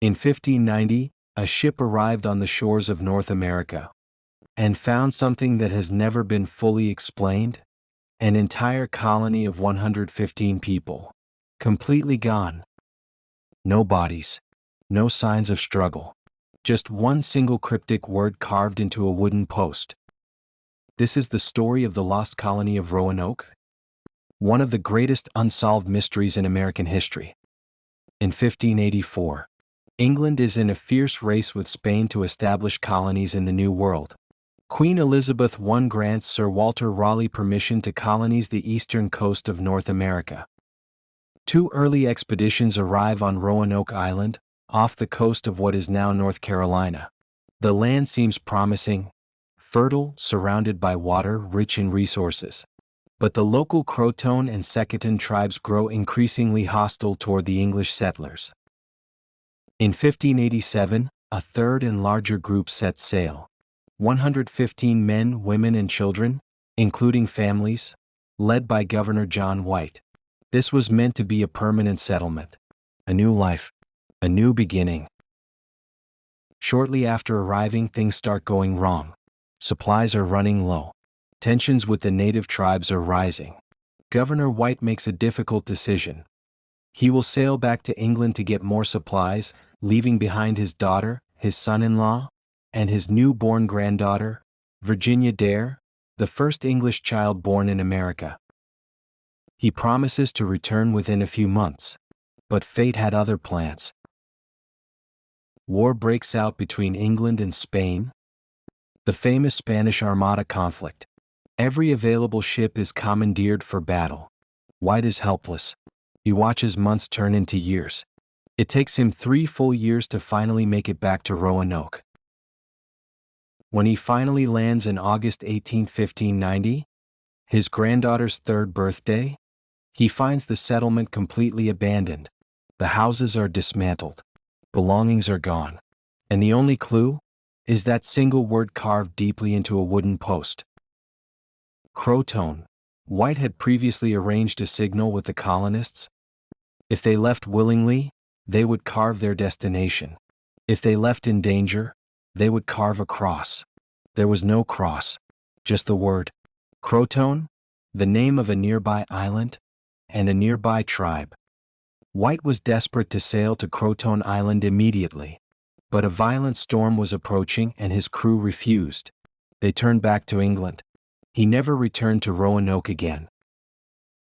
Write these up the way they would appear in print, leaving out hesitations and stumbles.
In 1590, a ship arrived on the shores of North America and found something that has never been fully explained: an entire colony of 115 people, completely gone. No bodies, no signs of struggle, just one single cryptic word carved into a wooden post. This is the story of the lost colony of Roanoke, one of the greatest unsolved mysteries in American history. In 1584, England is in a fierce race with Spain to establish colonies in the New World. Queen Elizabeth I grants Sir Walter Raleigh permission to colonize the eastern coast of North America. Two early expeditions arrive on Roanoke Island, off the coast of what is now North Carolina. The land seems promising, fertile, surrounded by water, rich in resources. But the local CROATOAN and CROATOAN tribes grow increasingly hostile toward the English settlers. In 1587, a third and larger group sets sail. 115 men, women, and children, including families, led by Governor John White. This was meant to be a permanent settlement, a new life, a new beginning. Shortly after arriving, things start going wrong. Supplies are running low. Tensions with the native tribes are rising. Governor White makes a difficult decision. He will sail back to England to get more supplies, leaving behind his daughter, his son-in-law, and his newborn granddaughter, Virginia Dare, the first English child born in America. He promises to return within a few months, but fate had other plans. War breaks out between England and Spain. The famous Spanish Armada conflict. Every available ship is commandeered for battle. White is helpless. He watches months turn into years. It takes him 3 full years to finally make it back to Roanoke. When he finally lands in August 18, 1590, his granddaughter's 3rd birthday, he finds the settlement completely abandoned. The houses are dismantled. Belongings are gone. And the only clue is that single word carved deeply into a wooden post. CROATOAN. White had previously arranged a signal with the colonists. If they left willingly, they would carve their destination. If they left in danger, they would carve a cross. There was no cross, just the word CROATOAN, the name of a nearby island and a nearby tribe. White was desperate to sail to CROATOAN Island immediately, but a violent storm was approaching and his crew refused. They turned back to England. He never returned to Roanoke again.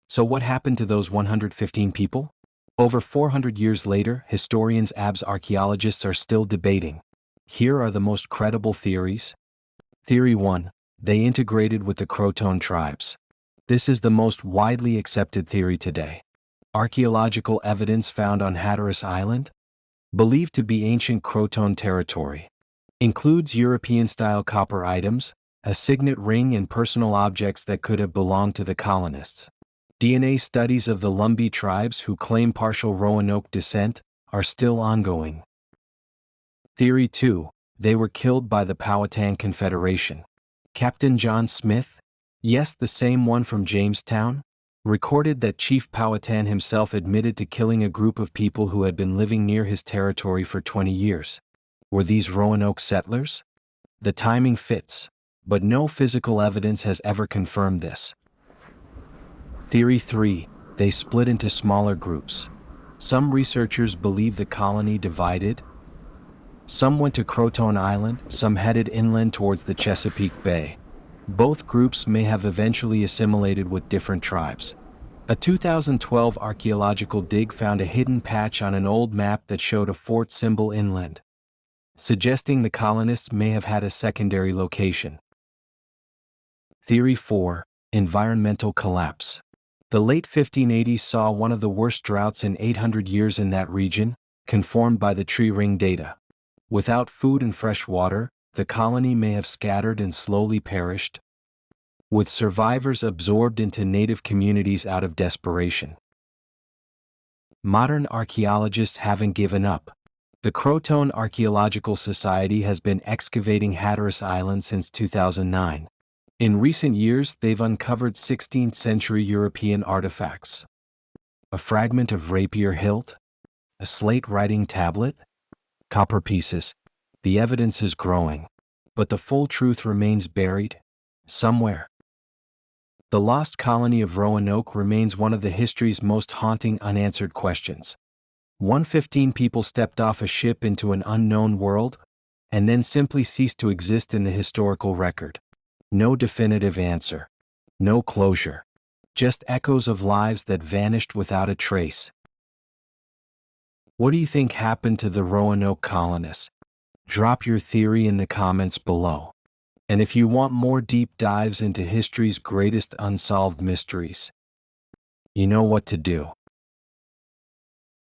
So what happened to those 115 people? Over 400 years later, historians and archaeologists are still debating. Here are the most credible theories. Theory 1. They integrated with the CROATOAN tribes. This is the most widely accepted theory today. Archaeological evidence found on Hatteras Island, believed to be ancient CROATOAN territory, includes European-style copper items, a signet ring, and personal objects that could have belonged to the colonists. DNA studies of the Lumbee tribes, who claim partial Roanoke descent, are still ongoing. Theory 2. They were killed by the Powhatan Confederation. Captain John Smith, yes, the same one from Jamestown, recorded that Chief Powhatan himself admitted to killing a group of people who had been living near his territory for 20 years. Were these Roanoke settlers? The timing fits, but no physical evidence has ever confirmed this. Theory 3. They split into smaller groups. Some researchers believe the colony divided. Some went to CROATOAN Island, some headed inland towards the Chesapeake Bay. Both groups may have eventually assimilated with different tribes. A 2012 archaeological dig found a hidden patch on an old map that showed a fort symbol inland, suggesting the colonists may have had a secondary location. Theory 4. Environmental collapse. The late 1580s saw one of the worst droughts in 800 years in that region, confirmed by the tree ring data. Without food and fresh water, the colony may have scattered and slowly perished, with survivors absorbed into native communities out of desperation. Modern archaeologists haven't given up. The CROATOAN Archaeological Society has been excavating Hatteras Island since 2009. In recent years, they've uncovered 16th-century European artifacts. A fragment of rapier hilt, a slate writing tablet, copper pieces. The evidence is growing, but the full truth remains buried somewhere. The lost colony of Roanoke remains one of the history's most haunting unanswered questions. 115 people stepped off a ship into an unknown world, and then simply ceased to exist in the historical record. No definitive answer. No closure. Just echoes of lives that vanished without a trace. What do you think happened to the Roanoke colonists? Drop your theory in the comments below. And if you want more deep dives into history's greatest unsolved mysteries, you know what to do.